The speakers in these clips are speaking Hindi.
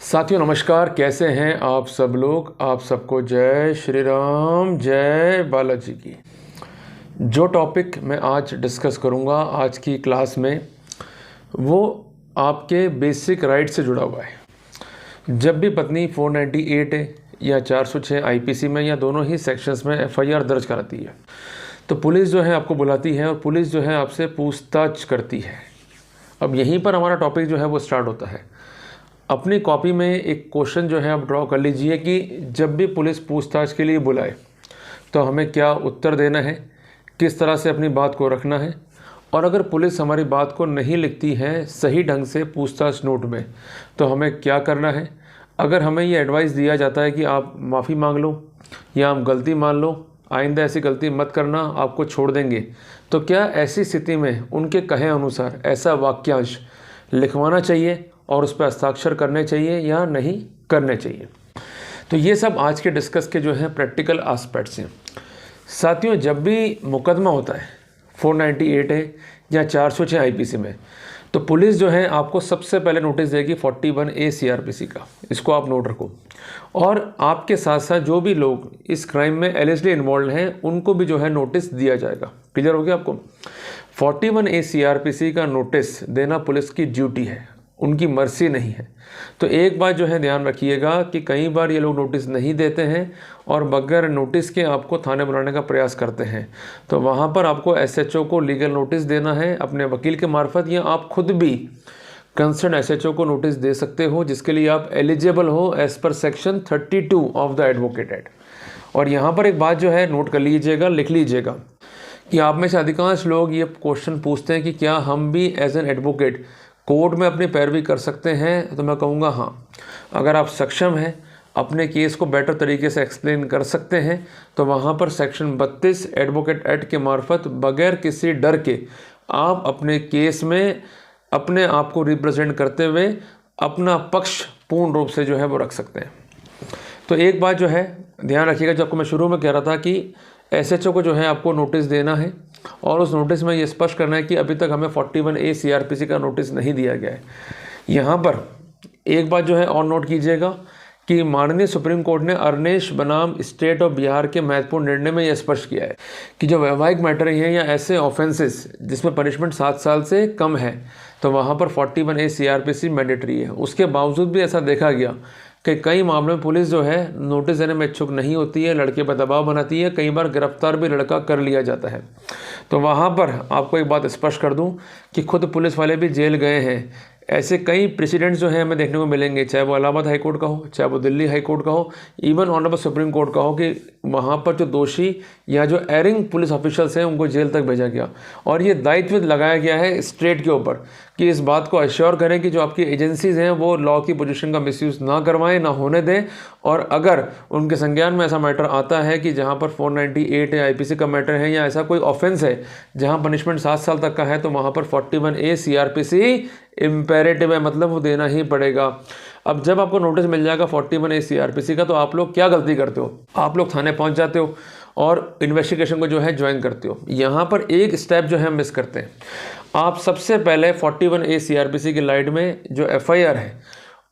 साथियों नमस्कार, कैसे हैं आप सब लोग। आप सबको जय श्री राम, जय बालाजी की। जो टॉपिक मैं आज डिस्कस करूंगा आज की क्लास में वो आपके बेसिक राइट से जुड़ा हुआ है। जब भी पत्नी 498 है या 406 आईपीसी में या दोनों ही सेक्शंस में एफआईआर दर्ज कराती है तो पुलिस जो है आपको बुलाती है और पुलिस जो है आपसे पूछताछ करती है। अब यहीं पर हमारा टॉपिक जो है वो स्टार्ट होता है। अपनी कॉपी में एक क्वेश्चन जो है आप ड्रॉ कर लीजिए कि जब भी पुलिस पूछताछ के लिए बुलाए तो हमें क्या उत्तर देना है, किस तरह से अपनी बात को रखना है, और अगर पुलिस हमारी बात को नहीं लिखती है सही ढंग से पूछताछ नोट में तो हमें क्या करना है। अगर हमें ये एडवाइस दिया जाता है कि आप माफ़ी मांग लो या आप गलती मान लो, आइंदा ऐसी गलती मत करना, आपको छोड़ देंगे, तो क्या ऐसी स्थिति में उनके कहे अनुसार ऐसा वाक्यांश लिखवाना चाहिए और उस पर हस्ताक्षर करने चाहिए या नहीं करने चाहिए। तो ये सब आज के डिस्कस के जो है प्रैक्टिकल एस्पेक्ट्स हैं। साथियों, जब भी मुकदमा होता है 498 है या 406 आईपीसी में तो पुलिस जो है आपको सबसे पहले नोटिस देगी 41A सीआरपीसी का। इसको आप नोट रखो। और आपके साथ साथ जो भी लोग इस क्राइम में एलिजिबली इन्वॉल्व हैं उनको भी जो है नोटिस दिया जाएगा। क्लियर हो गया आपको। 41A सीआरपीसी का नोटिस देना पुलिस की ड्यूटी है, उनकी मर्जी नहीं है। तो एक बात जो है ध्यान रखिएगा कि कई बार ये लोग नोटिस नहीं देते हैं और बगैर नोटिस के आपको थाने बुलाने का प्रयास करते हैं। तो वहाँ पर आपको एसएचओ को लीगल नोटिस देना है अपने वकील के मार्फत, या आप खुद भी कंसर्न एसएचओ को नोटिस दे सकते हो, जिसके लिए आप एलिजिबल हो as per section 32 of the Advocate Act. और यहाँ पर एक बात जो है नोट कर लीजिएगा, लिख लीजिएगा कि आप में से अधिकांश लोग ये क्वेश्चन पूछते हैं कि क्या हम भी एज एन एडवोकेट कोर्ट में अपनी पैरवी कर सकते हैं। तो मैं कहूँगा हाँ, अगर आप सक्षम हैं, अपने केस को बेटर तरीके से एक्सप्लेन कर सकते हैं तो वहाँ पर सेक्शन 32 एडवोकेट एक्ट के मार्फत बगैर किसी डर के आप अपने केस में अपने आप को रिप्रेजेंट करते हुए अपना पक्ष पूर्ण रूप से जो है वो रख सकते हैं। तो एक बात जो है ध्यान रखिएगा, जो आपको मैं शुरू में कह रहा था कि एसएचओ को जो है आपको नोटिस देना है और उस नोटिस में ये स्पष्ट करना है कि अभी तक हमें 41A सीआरपीसी का नोटिस नहीं दिया गया है। यहाँ पर एक बात जो है और नोट कीजिएगा कि माननीय सुप्रीम कोर्ट ने अरनेश बनाम स्टेट ऑफ बिहार के महत्वपूर्ण निर्णय में यह स्पष्ट किया है कि जो वैवाहिक मैटर हैं या ऐसे ऑफेंसेस जिसमें पनिशमेंट 7 साल से कम है तो वहाँ पर 41A सीआरपीसी मैंडेटरी है। उसके बावजूद भी ऐसा देखा गया कि कई मामलों में पुलिस जो है नोटिस देने में इच्छुक नहीं होती है, लड़के पर दबाव बनाती है, कई बार गिरफ्तार भी लड़का कर लिया जाता है। तो वहाँ पर आपको एक बात स्पष्ट कर दूं कि खुद पुलिस वाले भी जेल गए हैं। ऐसे कई प्रेसिडेंट्स जो हैं हमें देखने को मिलेंगे, चाहे वो इलाहाबाद हाई कोर्ट का हो, चाहे वो दिल्ली हाई कोर्ट का हो, इवन ऑनरेबल सुप्रीम कोर्ट का हो, कि वहाँ पर जो दोषी या जो एरिंग पुलिस ऑफिशियल्स हैं उनको जेल तक भेजा गया। और ये दायित्व लगाया गया है स्टेट के ऊपर कि इस बात को एश्योर करें कि जो आपकी एजेंसीज़ हैं वो लॉ की पोजीशन का मिसयूज़ ना करवाएं, ना होने दें। और अगर उनके संज्ञान में ऐसा मैटर आता है कि जहाँ पर 498 है आईपीसी का मैटर है या ऐसा कोई ऑफेंस है जहाँ पनिशमेंट 7 साल तक का है तो वहाँ पर 41A सीआरपीसी इम्पेरेटिव है, मतलब वो देना ही पड़ेगा। अब जब आपको नोटिस मिल जाएगा 41A सीआरपीसी का तो आप लोग क्या गलती करते हो, आप लोग थाने पहुंच जाते हो और इन्वेस्टिगेशन को जो है ज्वाइन करते हो। यहाँ पर एक स्टेप जो है मिस करते हैं। आप सबसे पहले 41A सीआरपीसी की लाइट में जो एफआईआर है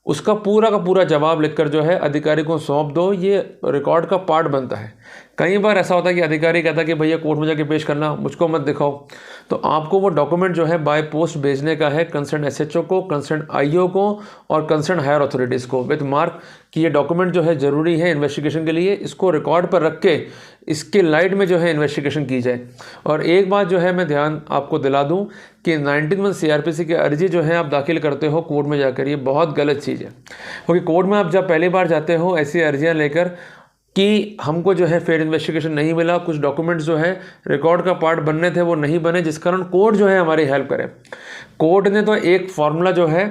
उसका पूरा का पूरा जवाब लिखकर जो है अधिकारी को सौंप दो। ये रिकॉर्ड का पार्ट बनता है। कई बार ऐसा होता है कि अधिकारी कहता है कि भैया कोर्ट में जाके पेश करना, मुझको मत दिखाओ। तो आपको वो डॉक्यूमेंट जो है बाय पोस्ट भेजने का है कंसर्न एसएचओ को, कंसर्न आईओ को और कंसर्न हायर अथॉरिटीज़ को विद मार्क कि ये डॉक्यूमेंट जो है ज़रूरी है इन्वेस्टिगेशन के लिए। इसको रिकॉर्ड पर रख के इसके लाइट में जो है इन्वेस्टिगेशन की जाए। और एक बात जो है मैं ध्यान आपको दिला दूं कि 19 सीआरपीसी की अर्जी जो है आप दाखिल करते हो कोर्ट में जाकर, ये बहुत गलत चीज़ है। क्योंकि कोर्ट में आप जब पहली बार जाते हो ऐसी अर्जियाँ लेकर कि हमको जो है फेयर इन्वेस्टिगेशन नहीं मिला, कुछ डॉक्यूमेंट्स जो है रिकॉर्ड का पार्ट बनने थे वो नहीं बने, जिस कारण कोर्ट जो है हमारी हेल्प करे। कोर्ट ने तो एक फार्मूला जो है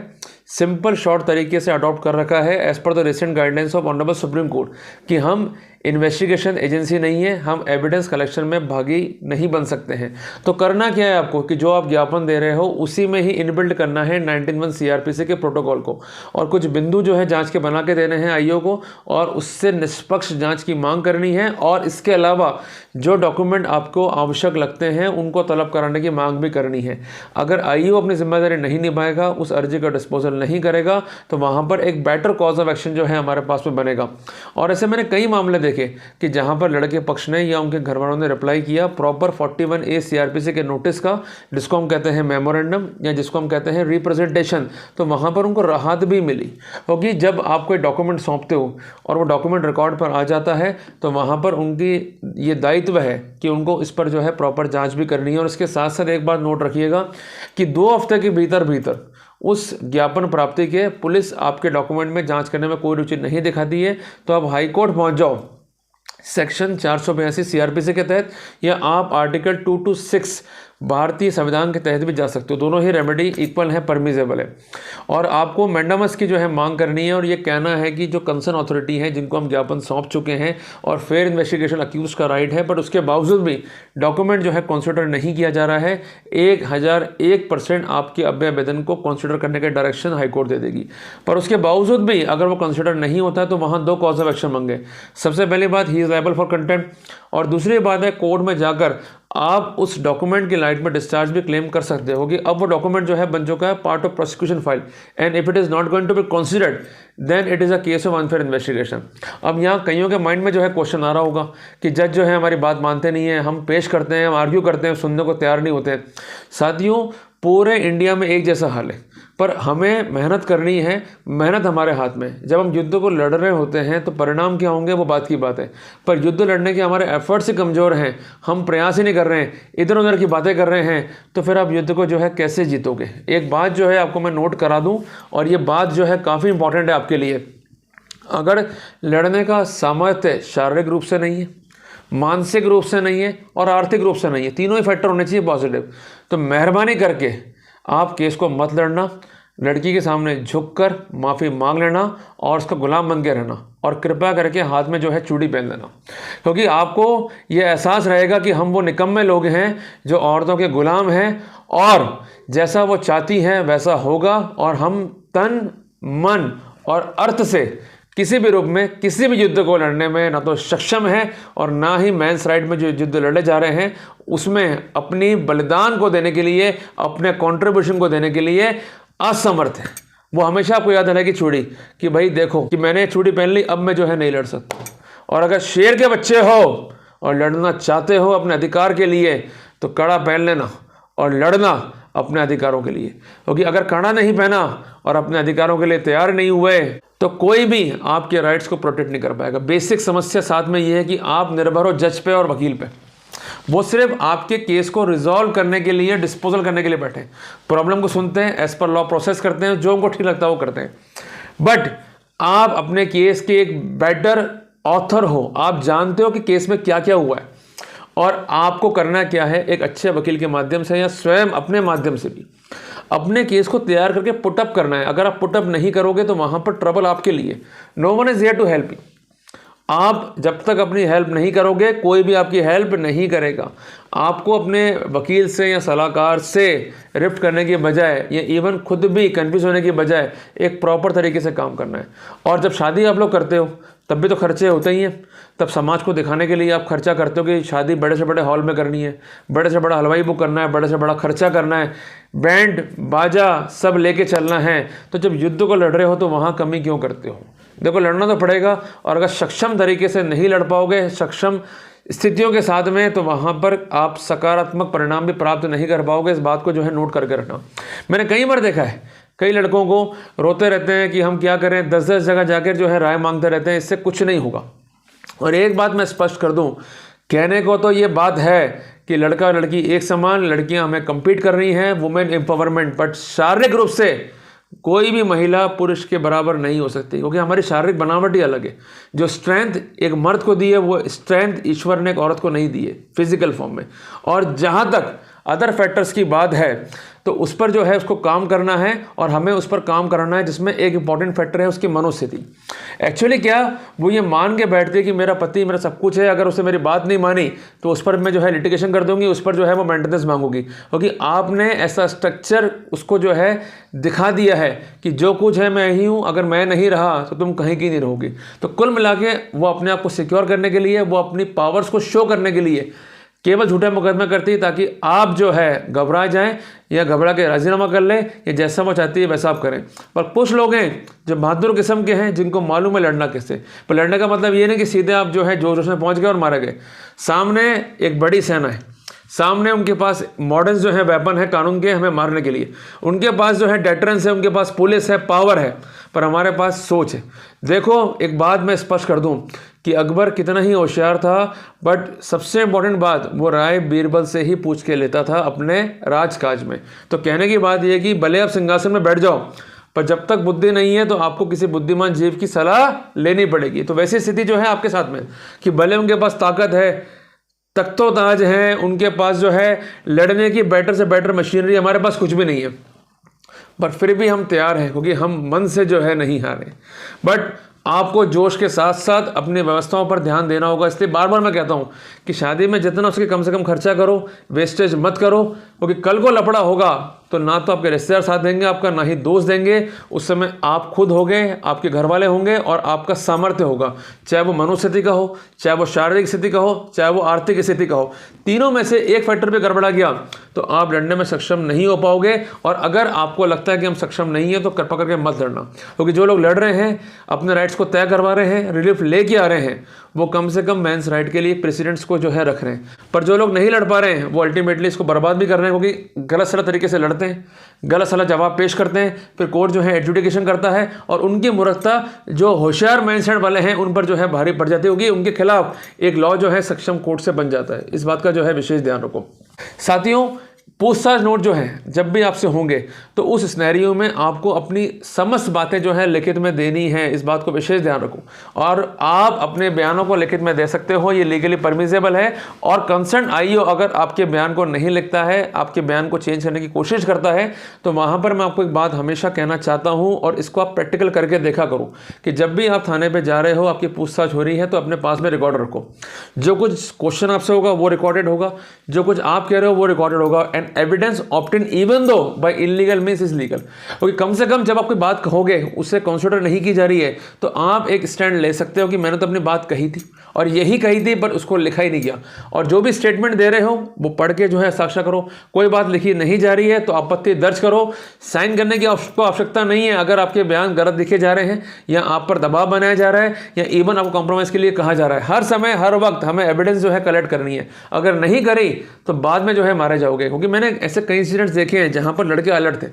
सिंपल शॉर्ट तरीके से अडॉप्ट कर रखा है as per the recent guidelines of honourable Supreme Court कि हम इन्वेस्टिगेशन एजेंसी नहीं है, हम एविडेंस कलेक्शन में भागी नहीं बन सकते हैं। तो करना क्या है आपको कि जो आप ज्ञापन दे रहे हो उसी में ही इनबिल्ड करना है 19(1) CRPC के प्रोटोकॉल को, और कुछ बिंदु जो है जांच के बना के देने हैं आईओ को, और उससे निष्पक्ष जांच की मांग करनी है। और इसके अलावा जो डॉक्यूमेंट आपको आवश्यक लगते हैं उनको तलब कराने की मांग भी करनी है। अगर आईओ अपनी जिम्मेदारी नहीं निभाएगा, उस अर्जी का डिस्पोजल नहीं करेगा, तो वहाँ पर एक बेटर कॉज ऑफ एक्शन जो है हमारे पास में बनेगा। और ऐसे मैंने कई मामले देखे कि जहाँ पर लड़के पक्ष ने या उनके घर वालों ने रिप्लाई किया प्रॉपर 41A CRPC के नोटिस का, जिसको हम कहते हैं मेमोरेंडम या जिसको हम कहते हैं रिप्रेजेंटेशन, तो वहाँ पर उनको राहत भी मिली। क्योंकि जब आप कोई डॉक्यूमेंट सौंपते हो और वो डॉक्यूमेंट रिकॉर्ड पर आ जाता है तो वहाँ पर उनकी ये दायित्व है कि उनको इस पर जो है प्रॉपर जांच भी करनी है। और इसके साथ साथ एक बात नोट रखिएगा कि 2 हफ्ते के भीतर उस ज्ञापन प्राप्ति के पुलिस आपके डॉक्यूमेंट में जांच करने में कोई रुचि नहीं दिखाती है तो आप हाई कोर्ट पहुँच जाओ सेक्शन 482 CRPC के तहत, या आप आर्टिकल 226 भारतीय संविधान के तहत भी जा सकते हो। दोनों ही रेमेडी इक्वल है, परमिजेबल है। और आपको मैंडामस की जो है मांग करनी है और ये कहना है कि जो कंसर्न अथॉरिटी है जिनको हम ज्ञापन सौंप चुके हैं और फेयर इन्वेस्टिगेशन अक्यूज का राइट है, बट उसके बावजूद भी डॉक्यूमेंट जो है कंसिडर नहीं किया जा रहा है, 1001% आपके अभ्य आवेदन को कंसिडर करने का डायरेक्शन हाईकोर्ट दे देगी। पर उसके बावजूद भी अगर वो कंसिडर नहीं होता है तो वहाँ 2 कॉज ऑफ एक्शन मांगे। सबसे पहली बात, he is liable for contempt, और दूसरी बात है कोर्ट में जाकर आप उस डॉक्यूमेंट की लाइट में डिस्चार्ज भी क्लेम कर सकते हो कि अब वो डॉक्यूमेंट जो है बन चुका है part of prosecution file, and if it is not going to be considered then it is a case of unfair investigation. अब यहाँ कईयों के माइंड में जो है क्वेश्चन आ रहा होगा कि जज जो है हमारी बात मानते नहीं है, हम पेश करते हैं, हम आर्ग्यू करते हैं, सुनने को तैयार नहीं होते हैं। साथियों, पूरे इंडिया में एक जैसा हाल है, पर हमें मेहनत करनी है, मेहनत हमारे हाथ में। जब हम युद्ध को लड़ रहे होते हैं तो परिणाम क्या होंगे वो बात की बात है, पर युद्ध लड़ने के हमारे एफर्ट्स ही कमज़ोर हैं, हम प्रयास ही नहीं कर रहे हैं, इधर उधर की बातें कर रहे हैं, तो फिर आप युद्ध को जो है कैसे जीतोगे। एक बात जो है आपको मैं नोट करा दूं, और ये बात जो है काफ़ी इंपॉर्टेंट है आपके लिए। अगर लड़ने का सामर्थ्य शारीरिक रूप से नहीं है, मानसिक रूप से नहीं है और आर्थिक रूप से नहीं है, तीनों ही फैक्टर होने चाहिए पॉजिटिव, तो मेहरबानी करके आप केस को मत लड़ना। लड़की के सामने झुककर माफ़ी मांग लेना और उसका गुलाम बन के रहना, और कृपया करके हाथ में जो है चूड़ी पहन लेना, क्योंकि आपको ये एहसास रहेगा कि हम वो निकम्मे लोग हैं जो औरतों के गुलाम हैं, और जैसा वो चाहती हैं वैसा होगा, और हम तन मन और अर्थ से किसी भी रूप में किसी भी युद्ध को लड़ने में ना तो सक्षम है और ना ही मेंस राइट में जो युद्ध लड़े जा रहे हैं उसमें अपनी बलिदान को देने के लिए, अपने कंट्रीब्यूशन को देने के लिए असमर्थ है। वो हमेशा आपको याद रहेगी चूड़ी, कि भाई देखो कि मैंने चूड़ी पहन ली, अब मैं जो है नहीं लड़ सकता। और अगर शेर के बच्चे हो और लड़ना चाहते हो अपने अधिकार के लिए तो कड़ा पहन लेना और लड़ना अपने अधिकारों के लिए, क्योंकि अगर कड़ा नहीं पहना और अपने अधिकारों के लिए तैयार नहीं हुए तो कोई भी आपके राइट्स को प्रोटेक्ट नहीं कर पाएगा। बेसिक समस्या साथ में ये है कि आप निर्भर हो जज पे और वकील पे, वो सिर्फ आपके केस को रिजॉल्व करने के लिए, डिस्पोजल करने के लिए बैठे हैं, प्रॉब्लम को सुनते हैं, एज पर लॉ प्रोसेस करते हैं, जो उनको ठीक लगता है वो करते हैं। बट आप अपने केस के एक बेटर ऑथर हो, आप जानते हो कि केस में क्या क्या हुआ है और आपको करना क्या है, एक अच्छे वकील के माध्यम से या स्वयं अपने माध्यम से भी अपने केस को तैयार करके पुटअप करना है। अगर आप पुटअप नहीं करोगे तो वहाँ पर ट्रबल आपके लिए, no one is here to help you. आप जब तक अपनी हेल्प नहीं करोगे कोई भी आपकी हेल्प नहीं करेगा। आपको अपने वकील से या सलाहकार से रिफ्ट करने की बजाय या इवन खुद भी कन्फ्यूज होने की बजाय एक प्रॉपर तरीके से काम करना है। और जब शादी आप लोग करते हो तब भी तो खर्चे होते ही हैं, तब समाज को दिखाने के लिए आप खर्चा करते हो कि शादी बड़े से बड़े हॉल में करनी है, बड़े से बड़ा हलवाई बुक करना है, बड़े से बड़ा खर्चा करना है, बैंड बाजा सब लेके चलना है। तो जब युद्ध को लड़ रहे हो तो वहाँ कमी क्यों करते हो? देखो, लड़ना तो पड़ेगा, और अगर सक्षम तरीके से नहीं लड़ पाओगे, सक्षम स्थितियों के साथ में, तो वहाँ पर आप सकारात्मक परिणाम भी प्राप्त नहीं कर पाओगे। इस बात को जो है नोट करके रखना। मैंने कई बार देखा है कई लड़कों को रोते रहते हैं कि हम क्या करें, 10-10 जगह जाकर जो है राय मांगते रहते हैं, इससे कुछ नहीं होगा। और एक बात मैं स्पष्ट कर दूं, कहने को तो ये बात है कि लड़का लड़की एक समान, लड़कियां हमें कम्पीट कर रही हैं, वुमेन एम्पावरमेंट, बट शारीरिक रूप से कोई भी महिला पुरुष के बराबर नहीं हो सकती, क्योंकि हमारी शारीरिक बनावट ही अलग है। जो स्ट्रेंथ एक मर्द को दी है वो स्ट्रेंथ ईश्वर ने एक औरत को नहीं दी है फिजिकल फॉर्म में। और जहाँ तक अदर फैक्टर्स की बात है तो उस पर जो है उसको काम करना है और हमें उस पर काम करना है, जिसमें एक इंपॉर्टेंट फैक्टर है उसकी मनोस्थिति। एक्चुअली क्या वो ये मान के बैठती है कि मेरा पति मेरा सब कुछ है, अगर उसने मेरी बात नहीं मानी तो उस पर मैं जो है लिटिगेशन कर दूंगी, उस पर जो है वो मेंटेनेंस मांगूगी, क्योंकि आपने ऐसा स्ट्रक्चर उसको जो है दिखा दिया है कि जो कुछ है मैं ही हूँ, अगर मैं नहीं रहा तो तुम कहीं की नहीं रहोगी। तो कुल मिला के वो अपने आप को सिक्योर करने के लिए, वो अपनी पावर्स को शो करने के लिए केवल झूठा मुकदमा करती है, ताकि आप जो है घबरा जाएं या घबरा के राजीनामा कर लें, या जैसा वो चाहती है वैसा आप करें। पर कुछ लोग हैं जो बहादुर किस्म के हैं, जिनको मालूम है लड़ना किससे। पर लड़ने का मतलब ये नहीं कि सीधे आप जो है जोश जोश में पहुंच गए और मारे गए। सामने एक बड़ी सेना है, सामने उनके पास मॉडर्न जो है वेपन है कानून के हमें मारने के लिए, उनके पास जो है डेटरेंस है, उनके पास पुलिस है, पावर है, पर हमारे पास सोच है। देखो एक बात मैं स्पष्ट कर दूं कि अकबर कितना ही होशियार था, बट सबसे इंपॉर्टेंट बात वो राय बीरबल से ही पूछ के लेता था अपने राजकाज में। तो कहने की बात यह कि भले आप सिंहासन में बैठ जाओ, पर जब तक बुद्धि नहीं है तो आपको किसी बुद्धिमान जीव की सलाह लेनी पड़ेगी। तो वैसी स्थिति जो है आपके साथ में कि भले उनके पास ताकत है, तख्तो ताज है, उनके पास जो है लड़ने की बेटर से बेटर मशीनरी, हमारे पास कुछ भी नहीं है, पर फिर भी हम तैयार हैं, क्योंकि हम मन से जो है नहीं हारे। बट आपको जोश के साथ साथ अपनी व्यवस्थाओं पर ध्यान देना होगा। इसलिए बार बार मैं कहता हूं कि शादी में जितना उसके कम से कम खर्चा करो, वेस्टेज मत करो, क्योंकि कल को लफड़ा होगा तो ना तो आपके रिश्तेदार साथ देंगे आपका, ना ही दोस्त देंगे। उस समय आप खुद होंगे, आपके घर वाले होंगे और आपका सामर्थ्य होगा, चाहे वो मनोस्थिति का हो, चाहे वो शारीरिक स्थिति का हो, चाहे वो आर्थिक स्थिति का हो। तीनों में से एक फैक्टर पे गड़बड़ा गया तो आप लड़ने में सक्षम नहीं हो पाओगे। और अगर आपको लगता है कि हम सक्षम नहीं है तो कृपा करके मत लड़ना, क्योंकि जो लोग लड़ रहे हैं अपने राइट्स को तय करवा रहे हैं, रिलीफ लेके आ रहे हैं, वो कम से कम मेंस राइट के लिए प्रेसिडेंट्स को जो है रख रहे हैं। पर जो लोग नहीं लड़ पा रहे हैं वो अल्टीमेटली इसको बर्बाद भी कर रहे हैं, क्योंकि गलत सलत तरीके से लड़ते हैं, गलत सलत जवाब पेश करते हैं, फिर कोर्ट जो है एडजुडिकेशन करता है और उनकी मूर्खता जो होशियार माइंडसेट वाले हैं उन पर जो है भारी पड़ जाती होगी, उनके खिलाफ एक लॉ जो है सक्षम कोर्ट से बन जाता है। इस बात का जो है विशेष ध्यान रखो। साथियों, पूछताछ नोट जो है जब भी आपसे होंगे तो उस सिनेरियो में आपको अपनी समस्त बातें जो है लिखित में देनी है, इस बात को विशेष ध्यान रखो। और आप अपने बयानों को लिखित में दे सकते हो, ये लीगली परमिसेबल है। और कंसर्न आईओ अगर आपके बयान को नहीं लिखता है, आपके बयान को चेंज करने की कोशिश करता है, तो वहाँ पर मैं आपको एक बात हमेशा कहना चाहता हूँ और इसको आप प्रैक्टिकल करके देखा करो कि जब भी आप थाने पर जा रहे हो, आपकी पूछताछ हो रही है, तो अपने पास में रिकॉर्ड रखो। जो कुछ क्वेश्चन आपसे होगा वो रिकॉर्डेड होगा, जो कुछ आप कह रहे हो वो रिकॉर्डेड होगा। Evidence obtain even though by illegal means is legal, क्योंकि कम से कम जब आप कोई बात कहोगे उससे कंसिडर नहीं की जा रही है तो आप एक स्टैंड ले सकते हो कि मैंने तो अपनी बात कही थी और यही कही थी, पर उसको लिखा ही नहीं गया। और जो भी स्टेटमेंट दे रहे हो वो पढ़ के जो है साक्ष्य करो। कोई बात लिखी नहीं जा रही है तो आपत्ति दर्ज करो। साइन करने की आपको आवश्यकता नहीं है अगर आपके बयान गलत लिखे जा रहे हैं या आप पर दबाव बनाया जा रहा है या इवन आपको कॉम्प्रोमाइज के लिए कहा जा रहा है। हर समय हर वक्त हमें एविडेंस जो है कलेक्ट करनी है, अगर नहीं करी तो बाद में जो है मारे जाओगे। क्योंकि मैंने ऐसे कई इंसिडेंट्स देखे हैं जहां पर लड़के अलर्ट थे,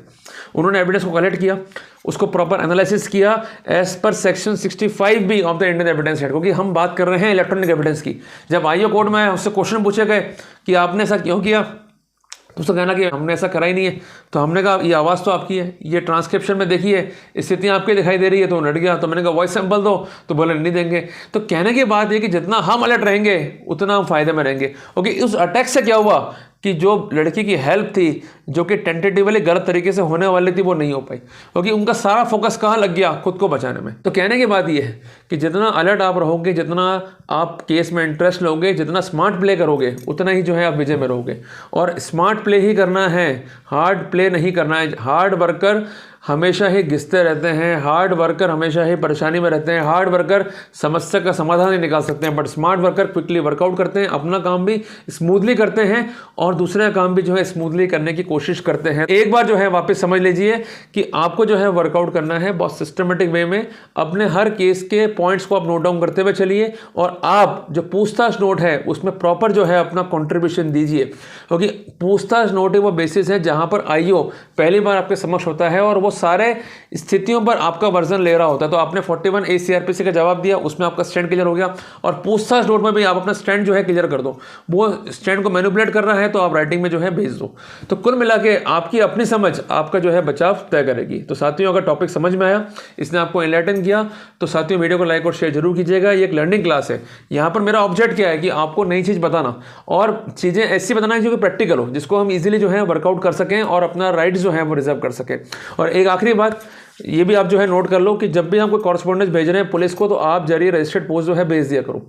उन्होंने एविडेंस को कलेक्ट किया, उसको प्रॉपर एनालिसिस किया as per section 65B of the Indian Evidence Act, क्योंकि हम बात कर रहे हैं इलेक्ट्रॉनिक एविडेंस की। जब आईओ कोर्ट में उससे क्वेश्चन पूछे गए कि आपने ऐसा क्यों किया, तो उसका कहना कि हमने ऐसा करा ही नहीं है। तो हमने कहा ये आवाज़ तो आपकी है, ये ट्रांसक्रिप्शन में देखिए स्थितियाँ आपकी दिखाई दे रही है, तो लड़ गया। तो मैंने कहा वॉइस सैंपल दो, तो बोले नहीं देंगे। तो कहने की बात ये कि जितना हम अलर्ट रहेंगे उतना हम फायदे में रहेंगे। क्योंकि उस अटैक से क्या हुआ कि जो लड़की की हेल्प थी जो कि टेंटेटिवली गलत तरीके से होने वाली थी वो नहीं हो पाई, क्योंकि उनका सारा फोकस कहाँ लग गया, खुद को बचाने में। तो कहने की बात ये है कि जितना अलर्ट आप रहोगे, जितना आप केस में इंटरेस्ट लोगे, जितना स्मार्ट प्ले करोगे, उतना ही जो है आप विजय में रहोगे। और स्मार्ट प्ले ही करना है, हार्ड प्ले नहीं करना है। हार्ड वर्कर हमेशा ही घिसते रहते हैं, हार्ड वर्कर हमेशा ही परेशानी में रहते हैं, हार्ड वर्कर समस्या का समाधान नहीं निकाल सकते हैं, but smart worker quickly workout करते हैं, अपना काम भी स्मूथली करते हैं और दूसरे काम भी जो है स्मूथली करने की कोशिश करते हैं। एक बार जो है वापस समझ लीजिए कि आपको जो है वर्कआउट करना है बहुत सिस्टमेटिक वे में। अपने हर केस के पॉइंट्स को आप नोट डाउन करते हुए चलिए और आप जो पूछताछ नोट है उसमें प्रॉपर जो है अपना कॉन्ट्रीब्यूशन दीजिए, क्योंकि पूछताछ नोट वो बेसिस है जहां पर आईओ पहली बार आपके समक्ष होता है और वो सारे स्थितियों पर आपका वर्जन ले रहा होता है। तो आपने 41 A CRPC का जवाब दिया, उसमें आपका स्टैंड क्लियर हो गया, और पूछताछ नोट में भी आप अपना स्टैंड जो है क्लियर कर दो। वो स्टैंड को मैनिपुलेट करना है तो आप राइटिंग में जो है भेज दो। तो कुल मिला के आपकी अपनी समझ आपका जो है बचाव तय करेगी। तो साथियों, अगर टॉपिक समझ में आया, इसने आपको एनलाइटन किया, तो साथियों वीडियो को लाइक और शेयर जरूर कीजिएगा। ये एक लर्निंग क्लास है। यहाँ पर मेरा ऑब्जेक्ट क्या है कि आपको नई चीज़ बताना और चीज़ें ऐसी बताना है जो कि प्रैक्टिकल हो, जिसको हम इजीली जो है वर्कआउट कर सकें और अपना राइट्स जो है वो रिजर्व कर सकें। और एक आखिरी बात ये भी आप जो है नोट कर लो कि जब भी हम कोई कॉरेस्पॉन्डेंस भेज रहे हैं पुलिस को, तो आप जरिए रजिस्टर्ड पोस्ट जो है भेज दिया करो।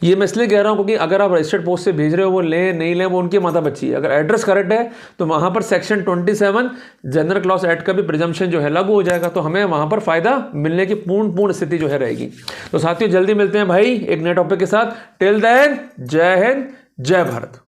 ये मैं इसलिए कह रहा हूँ क्योंकि अगर आप रजिस्टर्ड पोस्ट से भेज रहे हो, वो लें नहीं लें वो उनकी माता बच्ची है। अगर एड्रेस करेक्ट है तो वहाँ पर सेक्शन 27 जनरल क्लॉज एक्ट का भी प्रिजम्पशन जो है लागू हो जाएगा, तो हमें वहाँ पर फायदा मिलने की पूर्ण स्थिति जो है रहेगी। तो साथियों, जल्दी मिलते हैं भाई एक नए टॉपिक के साथ। टिल देन, जय हिंद, जय भारत।